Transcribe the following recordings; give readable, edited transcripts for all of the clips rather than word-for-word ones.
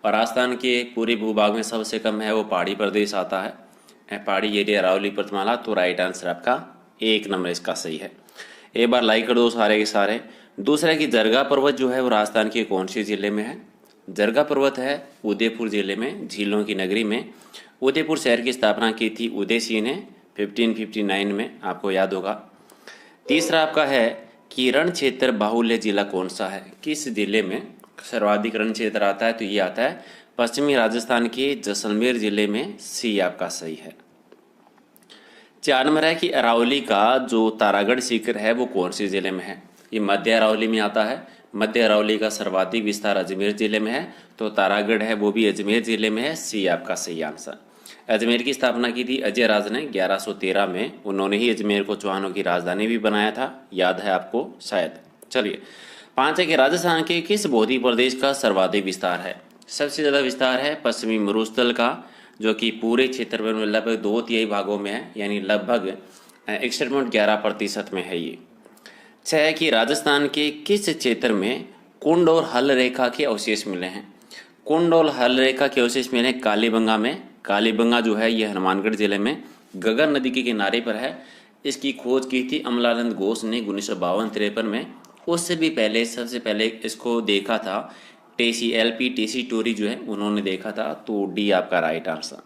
और राजस्थान के पूरे भूभाग में सबसे कम है वो पहाड़ी प्रदेश आता है, पहाड़ी एरिया अरावली पर्वतमाला। तो राइट आंसर आपका 1 नंबर इसका सही है। एक बार लाइक कर दो सारे के सारे। दूसरा कि जरगा पर्वत जो है वो राजस्थान के कौन से ज़िले में है? जरगा पर्वत है उदयपुर ज़िले में, झीलों की नगरी में। उदयपुर शहर की स्थापना की थी उदय सिंह ने 1559 में, आपको याद होगा। तीसरा आपका है कि रण क्षेत्र बाहुल्य जिला कौन सा है? किस जिले में सर्वाधिक रण क्षेत्र आता है? तो ये आता है पश्चिमी राजस्थान के जैसलमेर जिले में। सी आपका सही है। 4 नंबर है कि अरावली का जो तारागढ़ शिखर है वो कौन से जिले में है? ये मध्य अरावली में आता है। मध्य अरावली का सर्वाधिक विस्तार अजमेर जिले में है, तो तारागढ़ है वो भी अजमेर जिले में है। सी आपका सही आंसर। अजमेर की स्थापना की थी अजय राज ने 1113 में। उन्होंने ही अजमेर को चौहानों की राजधानी भी बनाया था, याद है आपको शायद। चलिए 5 है कि राजस्थान के किस भौतिक प्रदेश का सर्वाधिक विस्तार है? सबसे ज़्यादा विस्तार है पश्चिमी मरुस्थल का, जो कि पूरे क्षेत्र में लगभग 2/3 भागों में है, यानी लगभग 61.11% में है ये। 6 है कि राजस्थान के किस क्षेत्र में कुंड और हल रेखा के अवशेष मिले हैं? कुंड और हल रेखा के अवशेष मिले कालीबंगा में। कालीबंगा जो है ये हनुमानगढ़ जिले में गगन नदी के किनारे पर है। इसकी खोज की थी अमलानंद घोष ने 1952-53 में। उससे भी पहले सबसे पहले इसको देखा था टेसी टोरी जो है उन्होंने देखा था। तो डी आपका राइट आंसर।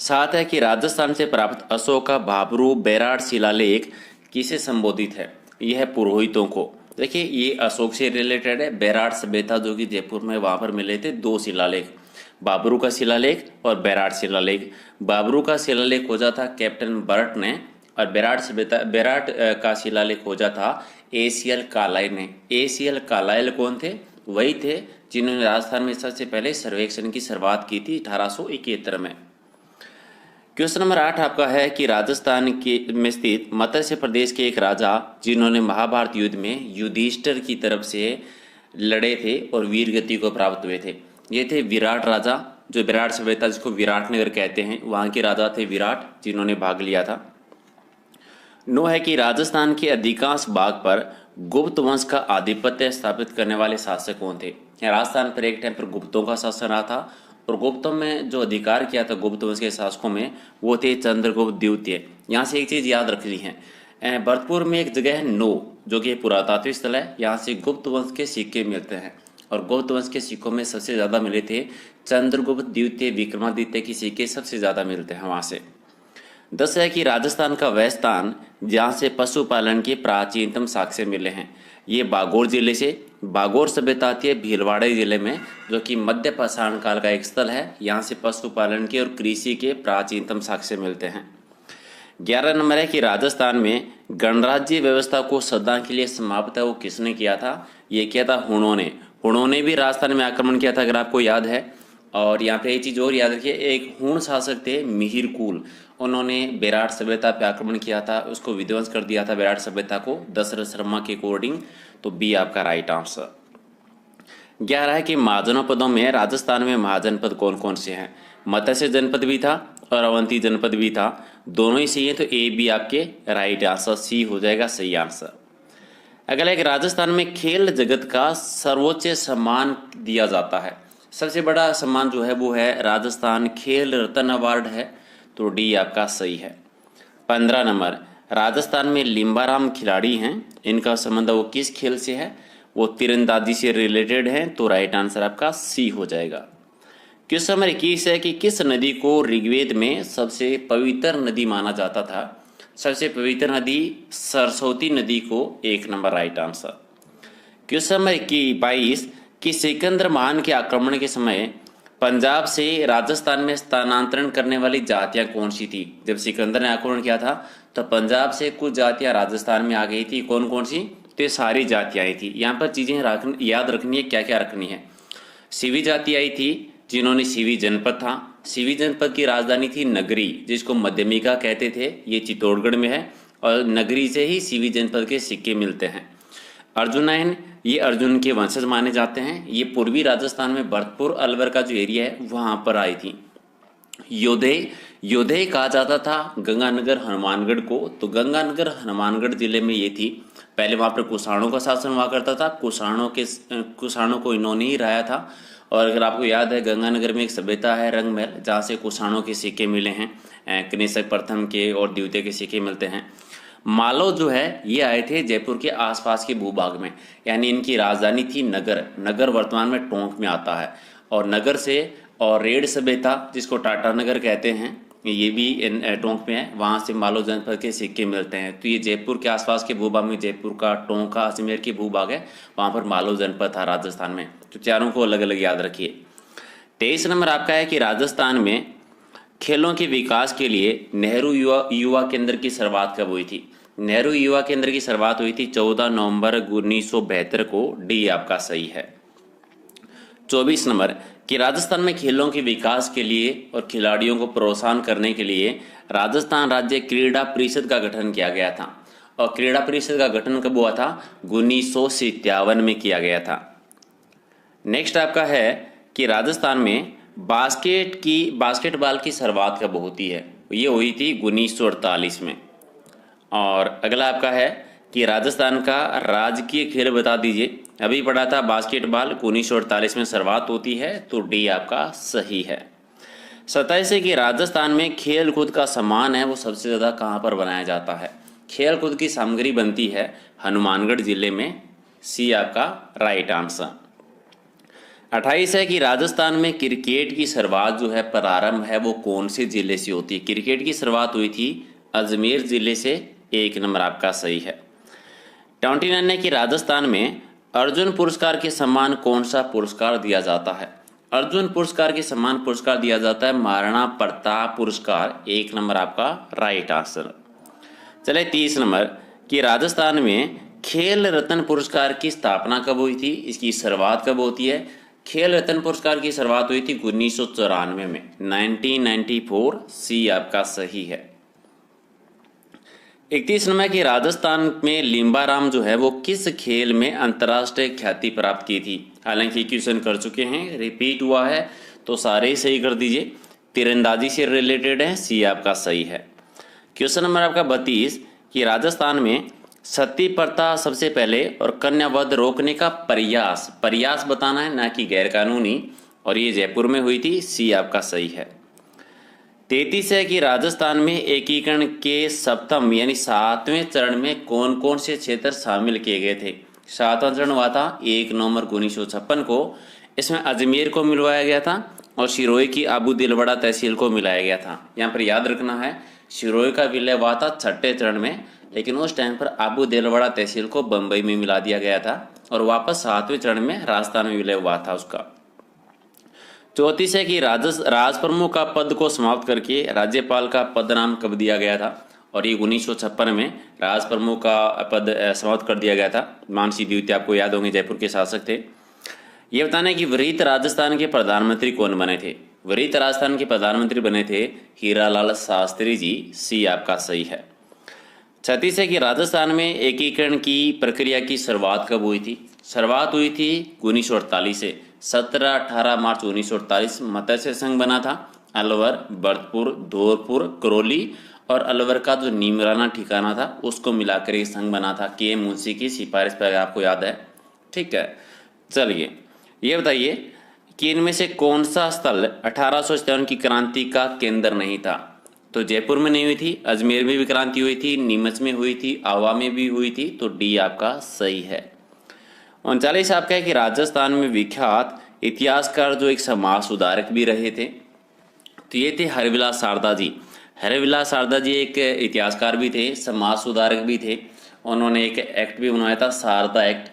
7 है कि राजस्थान से प्राप्त अशोक का भाबरू बैराट शिलालेख किसे संबोधित है? यह है पुरोहितों को। देखिए ये अशोक से रिलेटेड है। बैराट सभ्यता जो कि जयपुर में वहाँ पर मिले थे 2 शिलालेख, बाबरू का शिलालेख और बैराट शिलालेख। बाबरू का शिलालेख खोजा था कैप्टन बर्ट ने, और बैराट का शिलालेख खोजा था एसीएल कार्लाइल ने। एसीएल कार्लाइल कौन थे? वही थे जिन्होंने राजस्थान में सबसे पहले सर्वेक्षण की शुरुआत की थी 1871 में। क्वेश्चन नंबर 8 आपका है कि राजस्थान के में स्थित मत्स्य प्रदेश के एक राजा जिन्होंने महाभारत युद्ध में युधिष्ठिर की तरफ से लड़े थे और वीर गति को प्राप्त हुए थे, ये थे विराट राजा। जो विराट सभ्यता जिसको विराट नगर कहते हैं, वहाँ के राजा थे विराट, जिन्होंने भाग लिया था। 9 है कि राजस्थान के अधिकांश भाग पर गुप्त वंश का आधिपत्य स्थापित करने वाले शासक कौन थे? राजस्थान पर एक टाइम पर गुप्तों का शासन रहा था, और गुप्तों में जो अधिकार किया था गुप्त वंश के शासकों में वो थे चंद्रगुप्त द्वितीय। यहाँ से एक चीज़ याद रखनी है, भरतपुर में एक जगह है नो, जो कि पुरातात्विक स्थल है। यहाँ से गुप्त वंश के सिक्के मिलते हैं, और गुप्त वंश के सिक्कों में सबसे ज़्यादा मिले थे चंद्रगुप्त द्वितीय विक्रमादित्य की सिक्के सबसे ज़्यादा मिलते हैं वहाँ से। 10 है कि राजस्थान का वह स्थान जहाँ से पशुपालन के प्राचीनतम साक्ष्य मिले हैं। ये बागोर जिले से, बागोर सभ्यता आती है भीलवाड़ा जिले में, जो कि मध्य पाषाण काल का एक स्थल है। यहाँ से पशुपालन के और कृषि के प्राचीनतम साक्ष्य मिलते हैं। 11 नंबर है कि राजस्थान में गणराज्य व्यवस्था को सदा के लिए समाप्त है वो किसने किया था? ये किया था हुणों ने। हुणों ने भी राजस्थान में आक्रमण किया था, अगर आपको याद है। और यहाँ पे एक चीज़ और याद रखिए, एक हुण शासक थे मिहिरकुल, उन्होंने बेराट सभ्यता पे आक्रमण किया था, उसको विध्वंस कर दिया था बेराट सभ्यता को दशरथ शर्मा के अकॉर्डिंग। तो बी आपका राइट आंसर। 11 है कि महाजनपदों में राजस्थान में महाजनपद कौन कौन से हैं? मत्स्य जनपद भी था और अवंती जनपद भी था, दोनों ही सही है। तो ए बी आपके राइट आंसर, सी हो जाएगा सही आंसर। अगला एक राजस्थान में खेल जगत का सर्वोच्च सम्मान दिया जाता है। सबसे बड़ा सम्मान जो है वो है राजस्थान खेल रत्न अवार्ड है। तो डी आपका सही है। 15 नंबर, राजस्थान में लिम्बाराम खिलाड़ी हैं, इनका संबंध वो किस खेल से है? वो तीरंदाजी से रिलेटेड है। तो राइट आंसर आपका सी हो जाएगा। क्वेश्चन नंबर 21 है कि किस नदी को ऋग्वेद में सबसे पवित्र नदी माना जाता था? सबसे पवित्र नदी सरस्वती नदी को 1 number right answer. Question number 22 कि सिकंदर महान के आक्रमण के समय पंजाब से राजस्थान में स्थानांतरण करने वाली जातियां कौन सी थी? जब सिकंदर ने आक्रमण किया था तो पंजाब से कुछ जातियां राजस्थान में आ गई थी। कौन कौन सी? तो ये सारी जातियां आई थी। यहाँ पर चीजें याद रखनी है, क्या क्या रखनी है। सीवी जाति आई थी जिन्होंने सीवी जनपद था, सीवी जनपद की राजधानी थी नगरी, जिसको मध्यमिका कहते थे, ये चित्तौड़गढ़ में है, और नगरी से ही सीवी जनपद के सिक्के मिलते हैं। अर्जुनयन, ये अर्जुन के वंशज माने जाते हैं। ये पूर्वी राजस्थान में भरतपुर अलवर का जो एरिया है वहां पर आई थी। योधे कहा जाता था गंगानगर हनुमानगढ़ को। तो गंगानगर हनुमानगढ़ जिले में ये थी। पहले वहां पर कुषाणों का शासन हुआ करता था, कुषाणों को इन्होंने ही राया था। और अगर आपको याद है, गंगानगर में एक सभ्यता है रंगमहल, जहाँ से कुषाणों के सिक्के मिले हैं, कनिष्क प्रथम के और द्वितीय के सिक्के मिलते हैं। मालव जो है ये आए थे जयपुर के आसपास के भूभाग में, यानी इनकी राजधानी थी नगर। नगर वर्तमान में टोंक में आता है, और नगर से और रेड सभ्यता जिसको टाटा नगर कहते हैं, ये भी टोंक में है, वहाँ से मालव जनपद के सिक्के मिलते हैं। तो ये जयपुर के आसपास के भूभाग में, जयपुर का, टोंक का, अजमेर की भूभाग है, वहाँ पर मालव जनपद था राजस्थान में। तो चारों को अलग अलग याद रखिए। 23 नंबर आपका है कि राजस्थान में खेलों के विकास के लिए नेहरू युवा केंद्र की शुरुआत कब हुई थी? नेहरू युवा केंद्र की शुरुआत हुई थी 14 नवंबर 1972 को। डी आपका सही है। 24 नंबर कि राजस्थान में खेलों के विकास के लिए और खिलाड़ियों को प्रोत्साहन करने के लिए राजस्थान राज्य क्रीड़ा परिषद का गठन किया गया था। और क्रीड़ा परिषद का गठन कब हुआ था? 1957 में किया गया था। नेक्स्ट आपका है कि राजस्थान में बास्केटबॉल की शुरुआत कब होती है? ये हुई थी 1948 में। और अगला आपका है कि राजस्थान का राजकीय खेल बता दीजिए। अभी पढ़ा था बास्केटबॉल 1948 में शुरुआत होती है, तो डी आपका सही है। 27 है कि राजस्थान में खेल कूद का सामान है वो सबसे ज़्यादा कहाँ पर बनाया जाता है? खेल कूद की सामग्री बनती है हनुमानगढ़ जिले में। सी आपका राइट आंसर। 28 है कि राजस्थान में क्रिकेट की शुरुआत जो है, प्रारंभ है वो कौन से जिले से होती है? क्रिकेट की शुरुआत हुई थी अजमेर जिले से। 1 नंबर आपका सही है। 29 है कि राजस्थान में अर्जुन पुरस्कार के समान कौन सा पुरस्कार दिया जाता है? अर्जुन पुरस्कार के समान पुरस्कार दिया जाता है महाराणा प्रताप पुरस्कार। 1 नंबर आपका राइट आंसर। चले 30 नंबर कि राजस्थान में खेल रत्न पुरस्कार की स्थापना कब हुई थी? इसकी शुरुआत कब होती है? खेल रत्न पुरस्कार की शुरुआत हुई थी 1994 में, 1994। सी आपका सही है। 31 नंबर की राजस्थान में लिम्बाराम जो है वो किस खेल में अंतर्राष्ट्रीय ख्याति प्राप्त की थी? हालांकि क्वेश्चन कर चुके हैं, रिपीट हुआ है, तो सारे ही सही कर दीजिए। तीरंदाजी से रिलेटेड है। सी आपका सही है। क्वेश्चन नंबर आपका 32 कि राजस्थान में सती प्रथा सबसे पहले और कन्यावध रोकने का प्रयास बताना है, ना कि गैर कानूनी, और ये जयपुर में हुई थी। सी आपका सही है। 33 है कि राजस्थान में एकीकरण के सप्तम यानी 7वें चरण में कौन कौन से क्षेत्र शामिल किए गए थे? 7वां चरण हुआ था 1 नवंबर 1956 को। इसमें अजमेर को मिलवाया गया था और सिरोही की आबू दिलवाड़ा तहसील को मिलाया गया था। यहाँ पर याद रखना है, सिरोही का विलय हुआ था 6ठे चरण में, लेकिन उस टाइम पर आबू दिलवाड़ा तहसील को बम्बई में मिला दिया गया था और वापस 7वें चरण में राजस्थान में विलय हुआ था उसका। 34 है कि राज प्रमुख का पद को समाप्त करके राज्यपाल का पद नाम कब दिया गया था? और ये 1956 में राज प्रमुख का पद समाप्त कर दिया गया था। मानसी द्वितीय आपको याद होंगे, जयपुर के शासक थे। ये बताना है कि वृहत राजस्थान के प्रधानमंत्री कौन बने थे? वृहत राजस्थान के प्रधानमंत्री बने थे हीरालाल शास्त्री जी। सी आपका सही है। 36 है कि राजस्थान में एकीकरण की प्रक्रिया की शुरुआत कब हुई थी? शुरुआत हुई थी 1948 से। 17-18 मार्च 1948 मत्स्य संघ बना था। अलवर, भरतपुर, धौलपुर, करौली और अलवर का जो नीमराना ठिकाना था उसको मिलाकर एक संघ बना था। के मुंशी की सिफारिश पर, आपको याद है। ठीक है, चलिए ये बताइए कि इनमें से कौन सा स्थल 1857 की क्रांति का केंद्र नहीं था? तो जयपुर में नहीं हुई थी, अजमेर में भी क्रांति हुई थी, नीमच में हुई थी, आवा में भी हुई थी। तो डी आपका सही है। 39 आपका है कि राजस्थान में विख्यात इतिहासकार जो एक समाज सुधारक भी रहे थे, तो ये थे हरविलास शारदा जी। हरविलास शारदा जी एक इतिहासकार भी थे, समाज सुधारक भी थे। उन्होंने एक एक्ट भी बनाया था, शारदा एक्ट,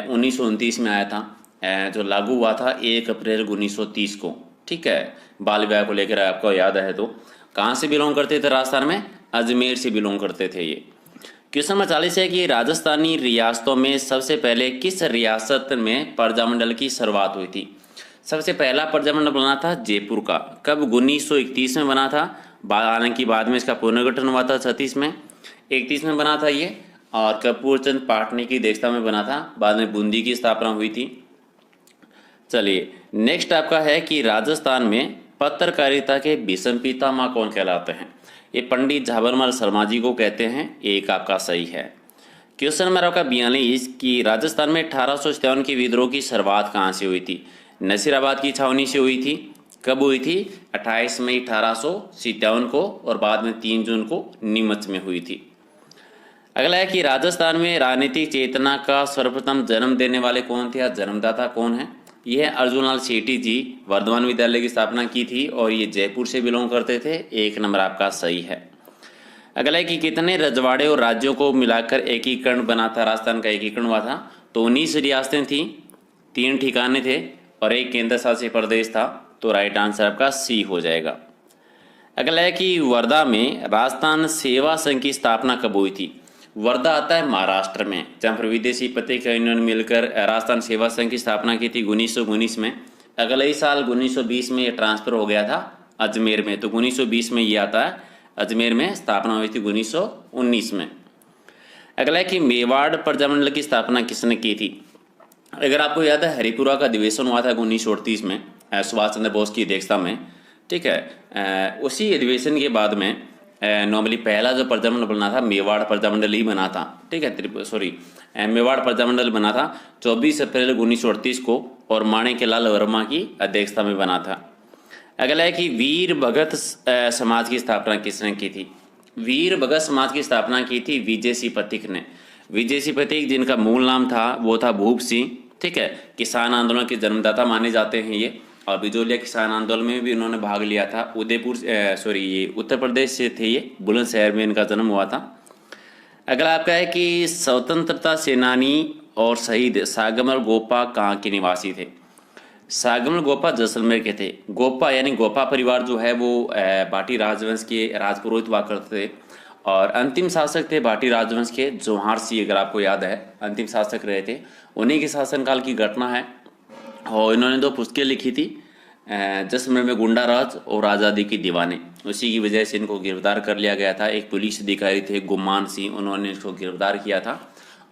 1929 में आया था, जो लागू हुआ था 1 अप्रैल 1930 को। ठीक है, बाल विवाह को लेकर आपको याद है। तो कहाँ से बिलोंग करते थे? राजस्थान में अजमेर से बिलोंग करते थे ये। क्वेश्चन नंबर 40 है कि राजस्थानी रियासतों में सबसे पहले किस रियासत में प्रजामंडल की शुरुआत हुई थी? सबसे पहला प्रजामंडल बना था जयपुर का। कब? 1931 में बना था। हालांकि बाद में इसका पुनर्गठन हुआ था 36 में। 31 में बना था ये, और कपूरचंद पाटनी की अध्यक्षता में बना था। बाद में बूंदी की स्थापना हुई थी। चलिए नेक्स्ट आपका है कि राजस्थान में पत्रकारिता के भीष्म पितामह कौन कहलाते हैं? ये पंडित झाबरमल शर्मा जी को कहते हैं। एक आपका सही है। क्वेश्चन नंबर आपका 42 कि राजस्थान में 1857 के विद्रोह की शुरुआत कहाँ से हुई थी? नसीराबाद की छावनी से हुई थी। कब हुई थी? 28 मई 1857 को, और बाद में 3 जून को नीमच में हुई थी। अगला है कि राजस्थान में राजनीतिक चेतना का सर्वप्रथम जन्म देने वाले कौन थे या जन्मदाता कौन है? यह अर्जुनलाल सेठी जी वर्धमान विद्यालय की स्थापना की थी और ये जयपुर से बिलोंग करते थे। 1 नंबर आपका सही है। अगला है कि कितने रजवाड़े और राज्यों को मिलाकर एकीकरण बना था? राजस्थान का एकीकरण हुआ था तो 19 रियासतें थी, 3 ठिकाने थे और 1 केंद्र शासित प्रदेश था। तो राइट आंसर आपका सी हो जाएगा। अगला है कि वर्धा में राजस्थान सेवा संघ की स्थापना कब हुई थी? वर्धा आता है महाराष्ट्र में, जहाँ पर विदेशी पत्रिका यूनियन मिलकर राजस्थान सेवा संघ की स्थापना की थी 1919 में। अगले ही साल 1920 में ये ट्रांसफर हो गया था अजमेर में, तो 1920 में ये आता है अजमेर में स्थापना हुई थी 1919 में। अगला है कि मेवाड़ प्रजामंडल की स्थापना किसने की थी? अगर आपको याद है हरिपुरा का अधिवेशन हुआ था 1938 में सुभाष चंद्र बोस की अध्यक्षता में, ठीक है। उसी अधिवेशन के बाद में नॉर्मली पहला जो प्रजामंडल बना था मेवाड़ प्रजामंडल ही बना था, ठीक है। मेवाड़ प्रजामंडल बना था 24 अप्रैल 1938 को और माणिक्यलाल वर्मा की अध्यक्षता में बना था। अगला है कि वीर भगत समाज की स्थापना किसने की थी? वीर भगत समाज की स्थापना की थी विजय सिंह पथिक ने। विजय सिंह पथिक जिनका मूल नाम था वो था भूप सिंह, ठीक है। किसान आंदोलन के जन्मदाता माने जाते हैं ये, और बिजोलिया किसान आंदोलन में भी उन्होंने भाग लिया था। ये उत्तर प्रदेश से थे, ये बुलंदशहर में इनका जन्म हुआ था। अगला आपका है कि स्वतंत्रता सेनानी और शहीद सागमल गोपा कहाँ के निवासी थे? सागमल गोपा जैसलमेर के थे। गोपा यानी गोपा परिवार जो है वो भाटी राजवंश के राजपुरोहित हुआ करते थे और अंतिम शासक थे भाटी राजवंश के जोहार सिंह, अगर आपको याद है अंतिम शासक रहे थे। उन्हीं के शासनकाल की घटना है और इन्होंने 2 पुस्तकें लिखी थी, जैसलमेर में गुंडा राज और आज़ादी की दीवाने। उसी की वजह से इनको गिरफ्तार कर लिया गया था। एक पुलिस अधिकारी थे गुमान सिंह, उन्होंने इसको गिरफ्तार किया था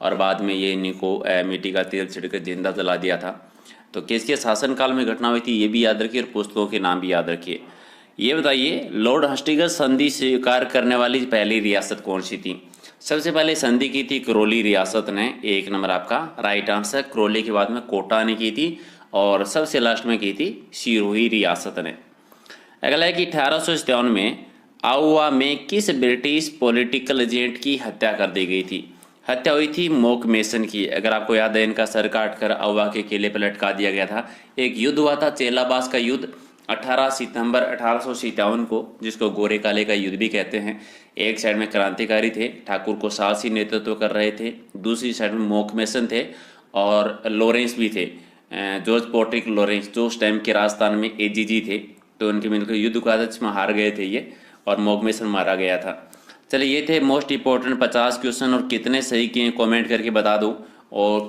और बाद में ये इनको मिट्टी का तेल छिड़कर जिंदा जला दिया था। तो किसके शासनकाल में घटना हुई थी ये भी याद रखिए और पुस्तकों के नाम भी याद रखिए। ये बताइए लॉर्ड हस्टिंग्स संधि स्वीकार करने वाली पहली रियासत कौन सी थी? सबसे पहले संधि की थी करौली रियासत ने। 1 नंबर आपका राइट आंसर। करौली के बाद में कोटा ने की थी और सबसे लास्ट में की थी सिरोही रियासत ने। अगला है कि 1857 में आउवा में किस ब्रिटिश पॉलिटिकल एजेंट की हत्या कर दी गई थी? हत्या हुई थी मोक मेसन की। अगर आपको याद है इनका सर काट कर आउवा के किले पर लटका दिया गया था। एक युद्ध हुआ था चेलाबास का युद्ध 18 सितंबर 1857 को, जिसको गोरे काले का युद्ध भी कहते हैं। एक साइड में क्रांतिकारी थे, ठाकुर को साहसी नेतृत्व कर रहे थे, दूसरी साइड में मोक मेसन थे और लॉरेंस भी थे, जॉर्ज पैट्रिक लॉरेंस, जो उस टाइम के राजस्थान में एजीजी थे। तो उनके मिलकर युद्ध हुआ था जिसमें हार गए थे ये और मोक मेसन मारा गया था। चलिए ये थे मोस्ट इंपॉर्टेंट 50 क्वेश्चन और कितने सही किए कमेंट करके बता दो। और